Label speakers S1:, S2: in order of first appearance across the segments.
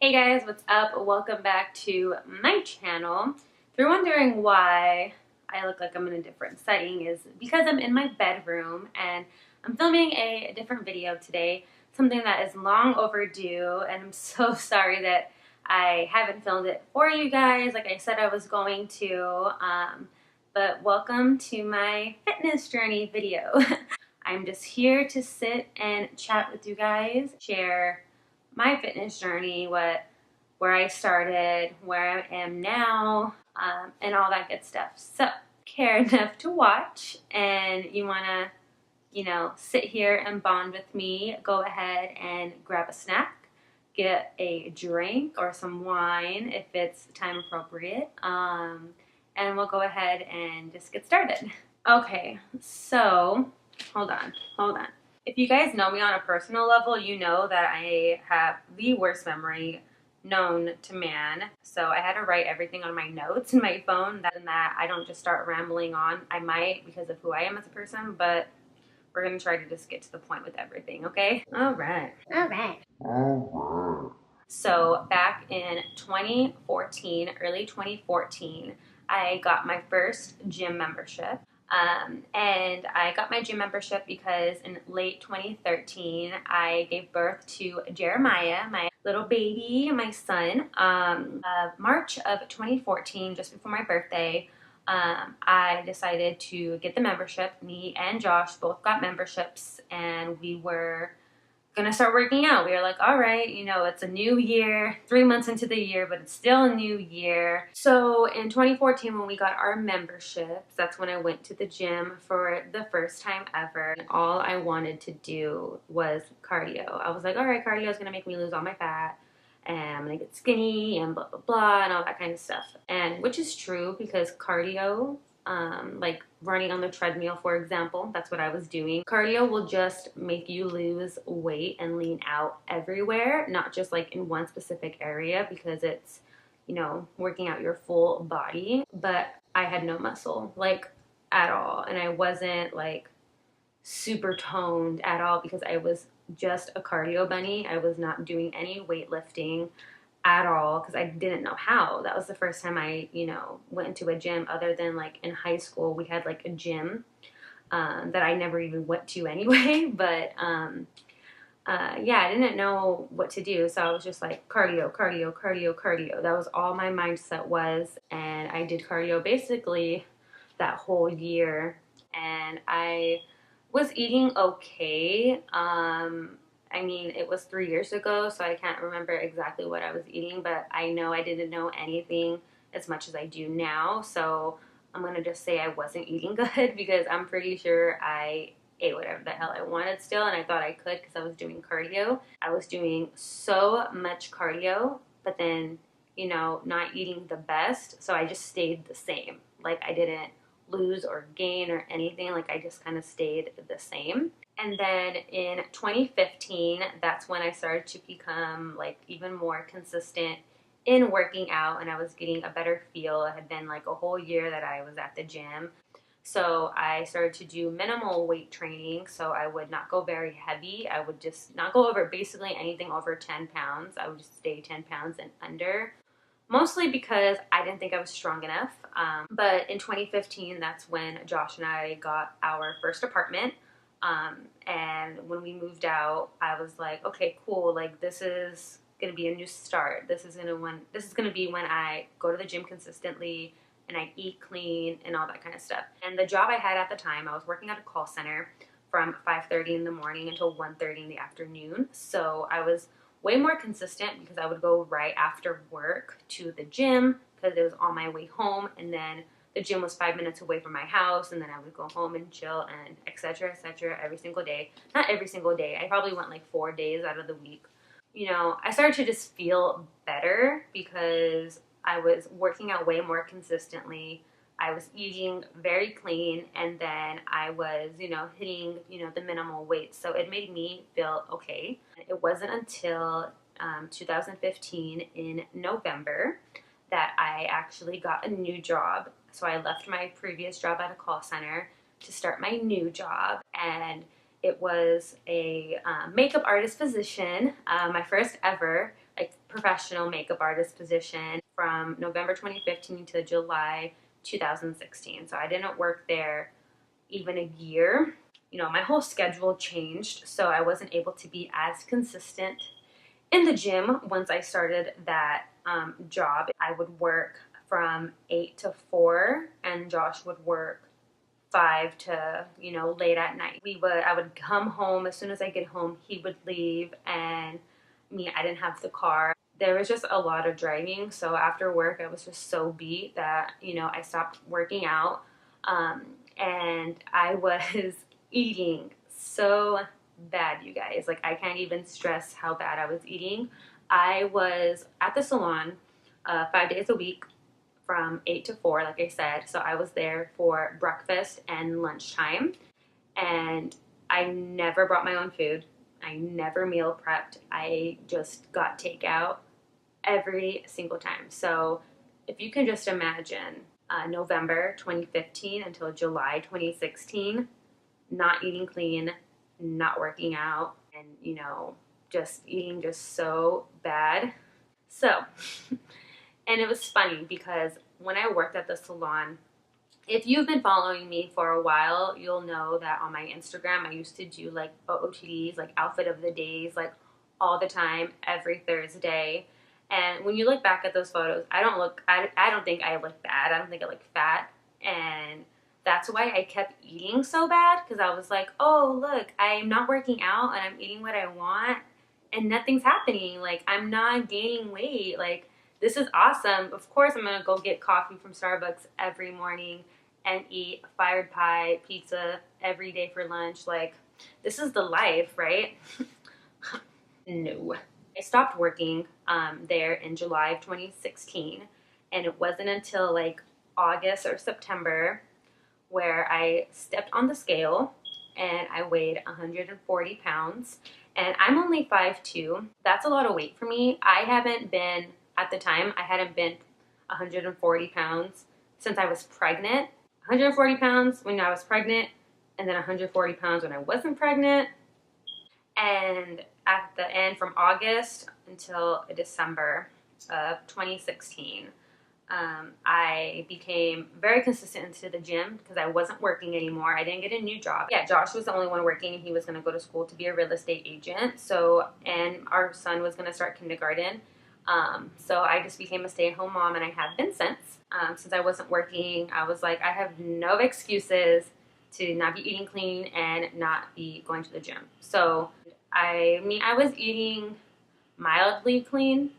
S1: Hey guys, what's up? Welcome back to my channel. If you're wondering why I look like I'm in a different setting, is because I'm in my bedroom and I'm filming a different video today, something that is long overdue, and I'm so sorry that I haven't filmed it for you guys like I said I was going to, but welcome to my fitness journey video. I'm just here to sit and chat with you guys, share my fitness journey, where I started, where I am now, and all that good stuff. So, care enough to watch, and you wanna, sit here and bond with me, go ahead and grab a snack, get a drink or some wine if it's time appropriate, and we'll go ahead and just get started. Okay, so hold on. If you guys know me on a personal level, you know that I have the worst memory known to man. So I had to write everything on my notes in my phone, that I don't just start rambling on. I might because of who I am as a person, but we're gonna try to just get to the point with everything, okay? All right. So back in 2014, early 2014, I got my first gym membership. And I got my gym membership because in late 2013, I gave birth to Jeremiah, my little baby, my son. March of 2014, just before my birthday, I decided to get the membership. Me and Josh both got memberships, and we were gonna start working out. We were like, all right, it's a new year, 3 months into the year, but it's still a new year. So in 2014, when we got our memberships, that's when I went to the gym for the first time ever. And all I wanted to do was cardio. I was like, all right, cardio is gonna make me lose all my fat, and I'm gonna get skinny and blah, blah, blah, and all that kind of stuff. And which is true, because cardio, like running on the treadmill, for example, that's what I was doing. Cardio will just make you lose weight and lean out everywhere, not just like in one specific area, because it's, working out your full body. But I had no muscle, like, at all. And I wasn't like super toned at all, because I was just a cardio bunny. I was not doing any weightlifting at all, because I didn't know how. That was the first time I, went into a gym, other than like in high school. We had like a gym that I never even went to anyway. But yeah, I didn't know what to do. So I was just like cardio, cardio, cardio, cardio. That was all my mindset was. And I did cardio basically that whole year. And I was eating okay. I mean, it was 3 years ago, so I can't remember exactly what I was eating, but I know I didn't know anything as much as I do now. So I'm going to just say I wasn't eating good, because I'm pretty sure I ate whatever the hell I wanted still, and I thought I could because I was doing cardio. I was doing so much cardio, but then, not eating the best, so I just stayed the same. Like, I didn't lose or gain or anything. Like, I just kind of stayed the same. And then in 2015, that's when I started to become like even more consistent in working out, and I was getting a better feel. It had been like a whole year that I was at the gym. So I started to do minimal weight training. So I would not go very heavy. I would just not go over basically anything over 10 pounds. I would just stay 10 pounds and under. Mostly because I didn't think I was strong enough. But in 2015, that's when Josh and I got our first apartment. And when we moved out, I was like, okay, cool. Like, this is gonna be a new start. This is gonna be when I go to the gym consistently and I eat clean and all that kind of stuff. And the job I had at the time, I was working at a call center from 5:30 in the morning until 1:30 in the afternoon. So I was way more consistent, because I would go right after work to the gym, because it was on my way home, and then the gym was 5 minutes away from my house, and then I would go home and chill, and etc., every single day. Not every single day. I probably went like 4 days out of the week. I started to just feel better because I was working out way more consistently. I was eating very clean, and then I was, hitting, the minimal weight. So it made me feel okay. It wasn't until 2015 in November that I actually got a new job. So I left my previous job at a call center to start my new job, and it was a makeup artist position, my first ever. like professional makeup artist position from November 2015 to July 2016. So I didn't work there even a year. You know, my whole schedule changed, so I wasn't able to be as consistent in the gym once I started that job. I would work from 8 to 4, and Josh would work 5 to, you know, late at night. I would come home. As soon as I get home, he would leave, and I didn't have the car. There was just a lot of driving, so after work I was just so beat that, you know, I stopped working out, and I was eating so bad, you guys. Like, I can't even stress how bad I was eating. I was at the salon 5 days a week from 8 to 4, like I said. So I was there for breakfast and lunchtime, and I never brought my own food. I never meal prepped. I just got takeout every single time. So if you can just imagine November 2015 until July 2016, not eating clean, not working out, and, you know, just eating just so bad. So, and it was funny because when I worked at the salon, if you've been following me for a while, you'll know that on my Instagram, I used to do like OOTDs, like outfit of the days, like all the time, every Thursday. And when you look back at those photos, I don't think I look bad. I don't think I look fat. And that's why I kept eating so bad, because I was like, oh, look, I'm not working out and I'm eating what I want and nothing's happening. Like, I'm not gaining weight. Like, this is awesome. Of course, I'm going to go get coffee from Starbucks every morning and eat fired pie, pizza every day for lunch. Like, this is the life, right? No. I stopped working there in July of 2016, and it wasn't until like August or September where I stepped on the scale and I weighed 140 pounds. And I'm only 5'2". That's a lot of weight for me. At the time, I hadn't been 140 pounds since I was pregnant. 140 pounds when I was pregnant, and then 140 pounds when I wasn't pregnant. And at the end, from August until December of 2016, I became very consistent into the gym because I wasn't working anymore. I didn't get a new job. Yeah, Josh was the only one working, and he was going to go to school to be a real estate agent. So, and our son was going to start kindergarten. So I just became a stay-at-home mom, and I have been since. Since I wasn't working, I was like, I have no excuses to not be eating clean and not be going to the gym. So, I was eating mildly clean,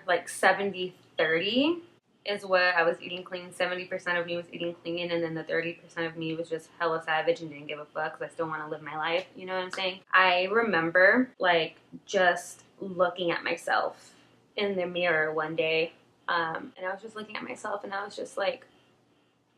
S1: like 70-30 is what I was eating clean. 70% of me was eating clean, and then the 30% of me was just hella savage and didn't give a fuck because I still want to live my life. You know what I'm saying? I remember, like, just looking at myself in the mirror one day, and I was just looking at myself, and I was just like,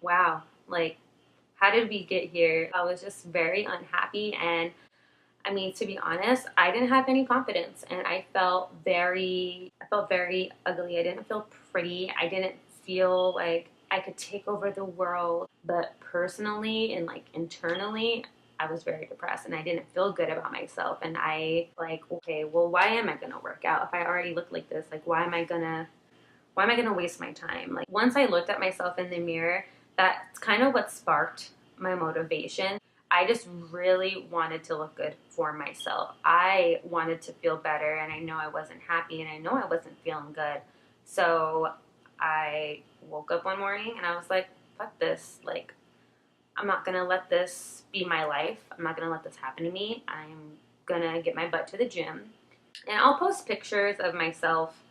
S1: wow, like, how did we get here? I was just very unhappy, and I mean, to be honest, I didn't have any confidence, and I felt very ugly. I didn't feel pretty. I didn't feel like I could take over the world. But personally and like internally, I was very depressed, and I didn't feel good about myself. And I like, okay, well, why am I gonna work out if I already look like this? Like, why am I gonna waste my time? Like, once I looked at myself in the mirror, that's kind of what sparked my motivation. I just really wanted to look good for myself. I wanted to feel better, and I know I wasn't happy, and I know I wasn't feeling good. So I woke up one morning, and I was like, fuck this. Like, I'm not going to let this be my life. I'm not going to let this happen to me. I'm going to get my butt to the gym. And I'll post pictures of myself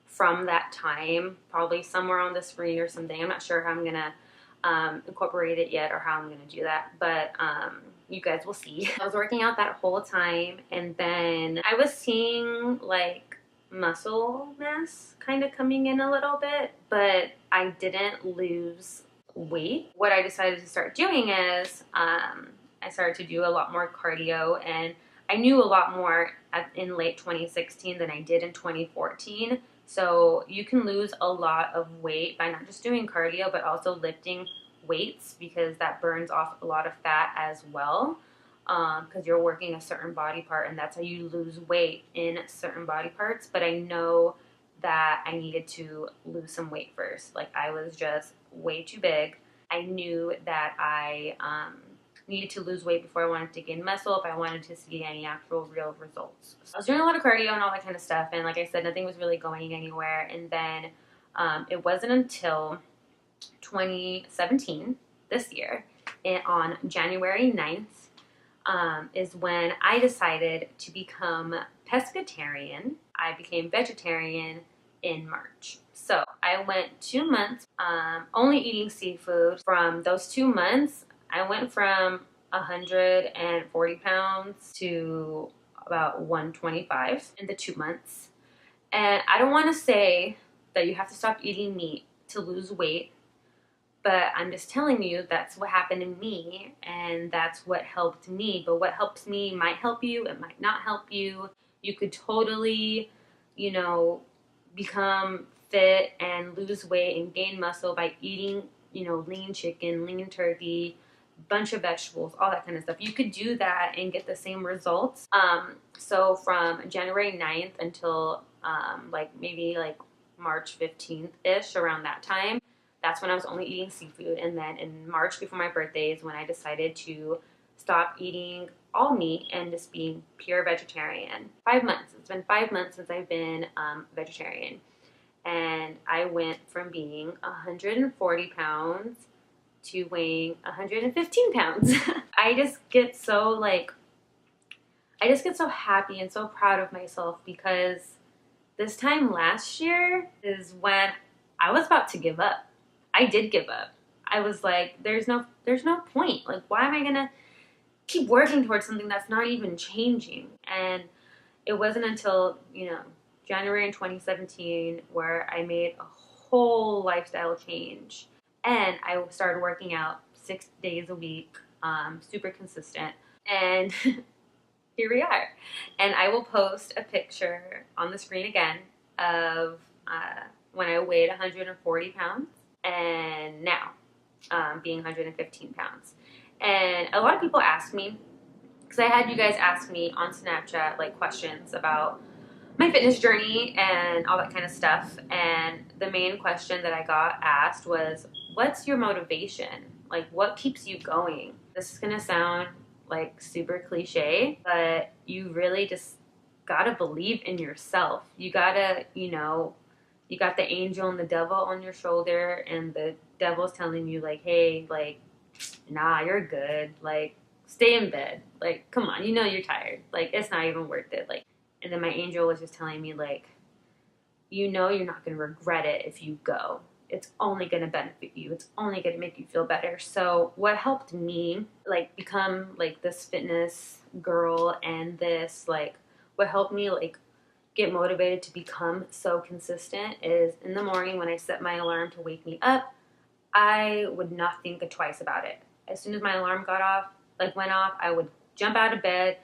S1: from that time, probably somewhere on the screen or something. I'm not sure how I'm going to incorporate it yet or how I'm going to do that, but you guys will see. I was working out that whole time, and then I was seeing like muscle mass kind of coming in a little bit, but I didn't lose weight. What I decided to start doing is I started to do a lot more cardio, and I knew a lot more in late 2016 than I did in 2014. So you can lose a lot of weight by not just doing cardio, but also lifting weights, because that burns off a lot of fat as well. because you're working a certain body part, and that's how you lose weight in certain body parts. But I know that I needed to lose some weight first. Like, I was just way too big. I knew that I needed to lose weight before I wanted to gain muscle if I wanted to see any actual real results. So I was doing a lot of cardio and all that kind of stuff, and like I said, nothing was really going anywhere. And then it wasn't until 2017, this year, and on January 9th, is when I decided to become pescatarian. I became vegetarian in March. So I went 2 months only eating seafood. From those 2 months, I went from 140 pounds to about 125 in the 2 months. And I don't want to say that you have to stop eating meat to lose weight, but I'm just telling you that's what happened to me, and that's what helped me. But what helps me might help you, it might not help you. You could totally, you know, become fit and lose weight and gain muscle by eating, you know, lean chicken, lean turkey, bunch of vegetables, all that kind of stuff. You could do that and get the same results. So from January 9th until maybe March 15th-ish, around that time, that's when I was only eating seafood. And then in March, before my birthday, is when I decided to stop eating all meat and just being pure vegetarian. 5 months. It's been 5 months since I've been vegetarian. And I went from being 140 pounds to weighing 115 pounds. I just get so happy and so proud of myself, because this time last year is when I was about to give up. I did give up. I was like, there's no point. Like, why am I gonna keep working towards something that's not even changing? And it wasn't until, January in 2017 where I made a whole lifestyle change. And I started working out 6 days a week, super consistent. And here we are. And I will post a picture on the screen again of when I weighed 140 pounds and now being 115 pounds. And a lot of people ask me, because I had you guys ask me on Snapchat questions about my fitness journey and all that kind of stuff. And the main question that I got asked was, what's your motivation? Like, what keeps you going? This is gonna sound super cliche, but you really just gotta believe in yourself. You gotta, you got the angel and the devil on your shoulder, and the devil's telling you hey, nah, you're good. Stay in bed. Come on, you're tired. It's not even worth it. And then my angel was just telling me you're not gonna regret it if you go. It's only gonna benefit you. It's only gonna make you feel better. So what helped me become this fitness girl, and this what helped me get motivated to become so consistent is, in the morning when I set my alarm to wake me up, I would not think twice about it. As soon as my alarm went off, I would jump out of bed,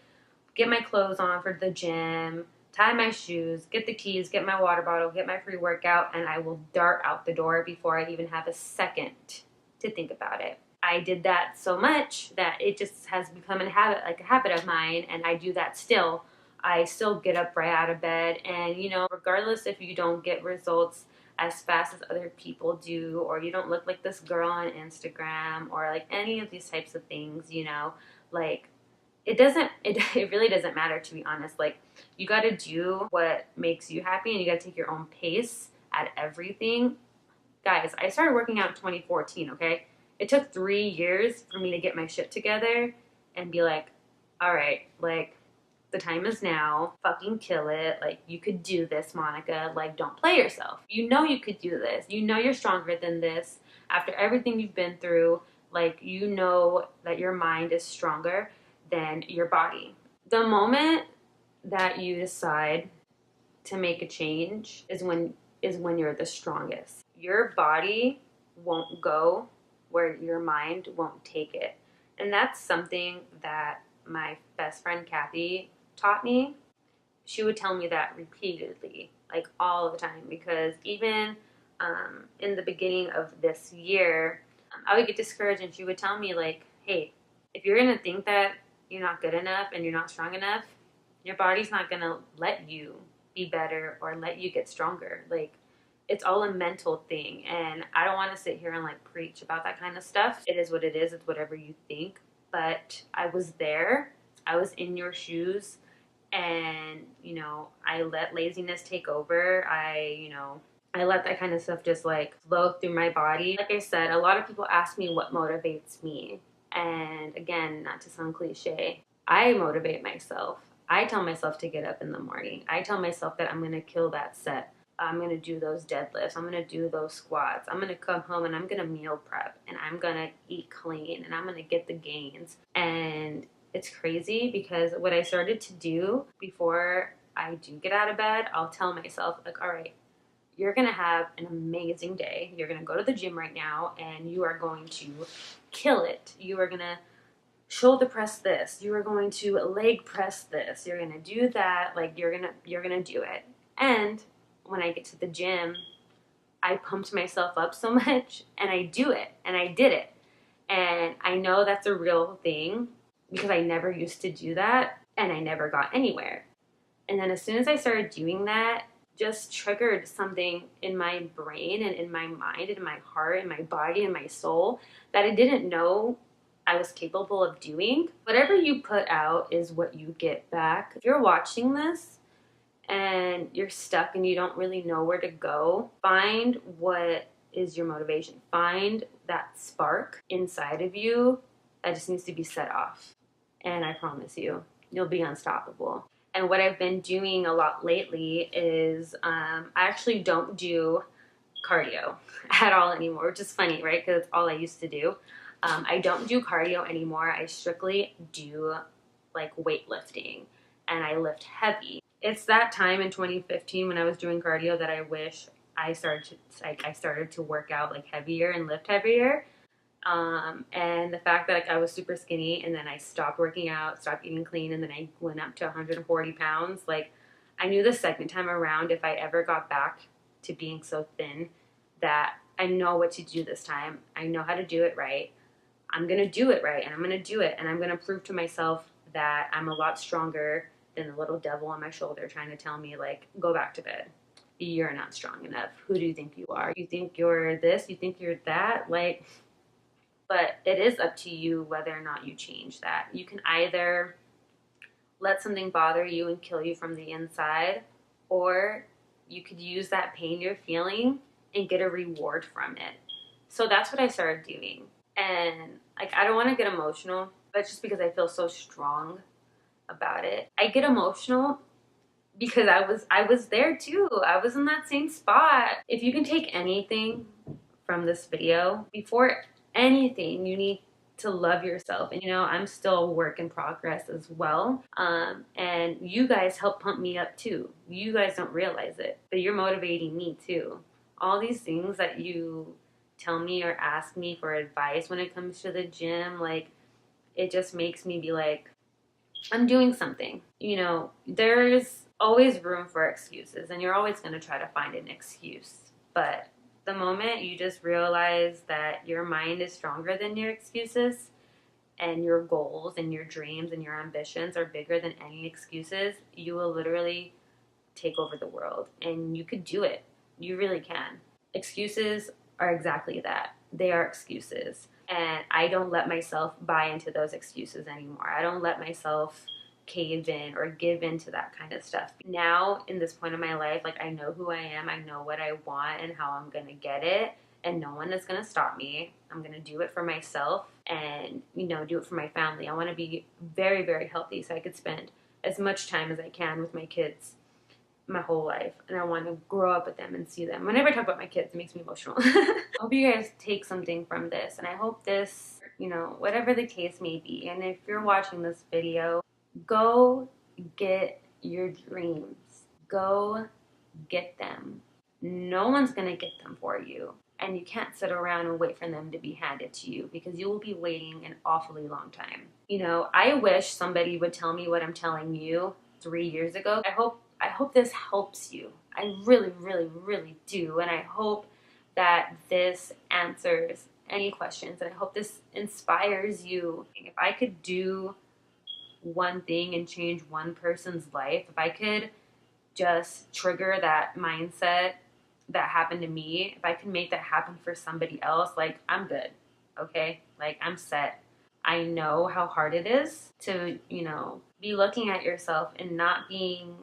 S1: get my clothes on for the gym, tie my shoes, get the keys, get my water bottle, get my free workout, and I will dart out the door before I even have a second to think about it. I did that so much that it just has become a habit of mine, and I do that still. I still get up right out of bed, and regardless if you don't get results as fast as other people do, or you don't look like this girl on Instagram, or any of these types of things, it really doesn't matter, to be honest. You got to do what makes you happy, and you got to take your own pace at everything. Guys, I started working out in 2014, okay? It took 3 years for me to get my shit together and be all right, the time is now. Fucking kill it. You could do this, Monika. Don't play yourself. You could do this. You're stronger than this. After everything you've been through, that your mind is stronger than your body. The moment that you decide to make a change is when you're the strongest. Your body won't go where your mind won't take it. And that's something that my best friend Kathy taught me. She would tell me that repeatedly, all the time, because even in the beginning of this year, I would get discouraged, and she would tell me hey, if you're gonna think that you're not good enough and you're not strong enough, your body's not gonna let you be better or let you get stronger. Like, it's all a mental thing, and I don't want to sit here and like preach about that kind of stuff. It is what it is. It's whatever you think. But I was there. I was in your shoes, and you know, I let laziness take over. I let that kind of stuff just like flow through my body. Like I said, a lot of people ask me what motivates me. And again, not to sound cliche, I motivate myself. I tell myself to get up in the morning. I tell myself that I'm going to kill that set. I'm going to do those deadlifts. I'm going to do those squats. I'm going to come home and I'm going to meal prep and I'm going to eat clean and I'm going to get the gains. And it's crazy because what I started to do before I do get out of bed, I'll tell myself, like, all right, you're going to have an amazing day. You're going to go to the gym right now and you are going to kill it. You are going to shoulder press this. You are going to leg press this. You're going to do that. Like, you're going to do it. And when I get to the gym, I pumped myself up so much and I do it and I did it. And I know that's a real thing because I never used to do that and I never got anywhere. And then as soon as I started doing that, just triggered something in my brain and in my mind and in my heart and my body and my soul that I didn't know I was capable of doing. Whatever you put out is what you get back. If you're watching this and you're stuck and you don't really know where to go, find what is your motivation. Find that spark inside of you that just needs to be set off. And I promise you, you'll be unstoppable. And what I've been doing a lot lately is I actually don't do cardio at all anymore, which is funny, right? Because it's all I used to do. I don't do cardio anymore. I strictly do like weightlifting and I lift heavy. It's that time in 2015 when I was doing cardio that I wish I started to work out like heavier and lift heavier. And the fact that like, I was super skinny and then I stopped working out, stopped eating clean, and then I went up to 140 pounds. Like, I knew the second time around, if I ever got back to being so thin, that I know what to do this time. I know how to do it right. I'm going to do it right, and I'm going to do it, and I'm going to prove to myself that I'm a lot stronger than the little devil on my shoulder trying to tell me, like, go back to bed. You're not strong enough. Who do you think you are? You think you're this? You think you're that? Like... But it is up to you whether or not you change that. You can either let something bother you and kill you from the inside, or you could use that pain you're feeling and get a reward from it. So that's what I started doing. And like, I don't want to get emotional, but just because I feel so strong about it. I get emotional because I was there too. I was in that same spot. If you can take anything from this video, before anything, you need to love yourself. And you know, I'm still a work in progress as well. And you guys help pump me up too. You guys don't realize it, but you're motivating me too. All these things that you tell me or ask me for advice when it comes to the gym, like, it just makes me be like, I'm doing something. You know, there's always room for excuses and you're always going to try to find an excuse. But the moment you just realize that your mind is stronger than your excuses and your goals and your dreams and your ambitions are bigger than any excuses, you will literally take over the world and you could do it. You really can. Excuses are exactly that. They are excuses. And I don't let myself buy into those excuses anymore. I don't let myself cave in or give in to that kind of stuff. Now, in this point of my life, like, I know who I am, I know what I want and how I'm gonna get it, and no one is gonna stop me. I'm gonna do it for myself and, you know, do it for my family. I want to be very, very healthy so I could spend as much time as I can with my kids my whole life, and I want to grow up with them and see them. Whenever I talk about my kids, it makes me emotional. I hope you guys take something from this, and I hope this, you know, whatever the case may be, and if you're watching this video, go get your dreams. Go get them. No one's going to get them for you. And you can't sit around and wait for them to be handed to you because you will be waiting an awfully long time. You know, I wish somebody would tell me what I'm telling you 3 years ago. I hope this helps you. I really, really, really do. And I hope that this answers any questions. And I hope this inspires you. If I could do one thing and change one person's life, if I could just trigger that mindset that happened to me, if I can make that happen for somebody else, like, I'm good, okay? Like, I'm set. I know how hard it is to, be looking at yourself and not being,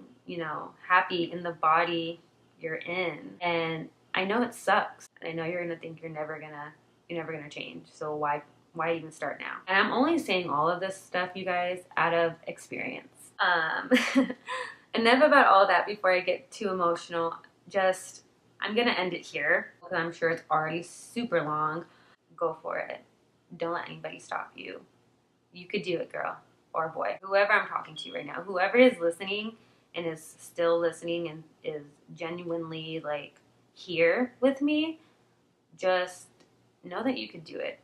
S1: happy in the body you're in. And I know it sucks. And I know you're gonna think you're never gonna change. So why even start now? And I'm only saying all of this stuff, you guys, out of experience. Enough about all that before I get too emotional. I'm gonna end it here because I'm sure it's already super long. Go for it. Don't let anybody stop you. You could do it, girl or boy. Whoever I'm talking to right now, whoever is listening and is still listening and is genuinely like here with me, just know that you could do it.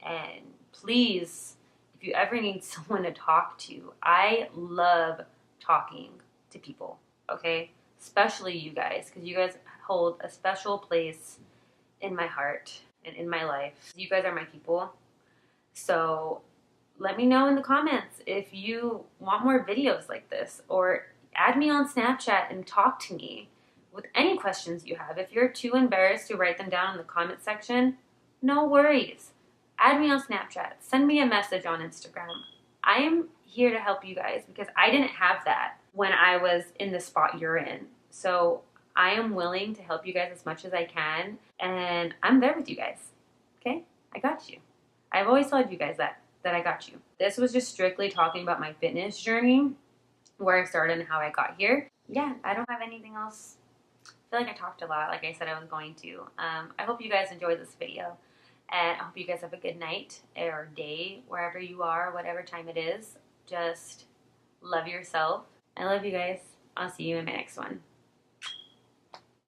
S1: And please, if you ever need someone to talk to, I love talking to people, okay? Especially you guys, because you guys hold a special place in my heart and in my life. You guys are my people. So let me know in the comments if you want more videos like this, or add me on Snapchat and talk to me with any questions you have. If you're too embarrassed to write them down in the comment section, no worries. Add me on Snapchat. Send me a message on Instagram. I am here to help you guys because I didn't have that when I was in the spot you're in. So I am willing to help you guys as much as I can, and I'm there with you guys. Okay? I got you. I've always told you guys that I got you. This was just strictly talking about my fitness journey, where I started and how I got here. Yeah, I don't have anything else. I feel like I talked a lot, like I said I was going to. I hope you guys enjoyed this video, and I hope you guys have a good night or day, wherever you are, whatever time it is. Just love yourself. I love you guys. I'll see you in my next one.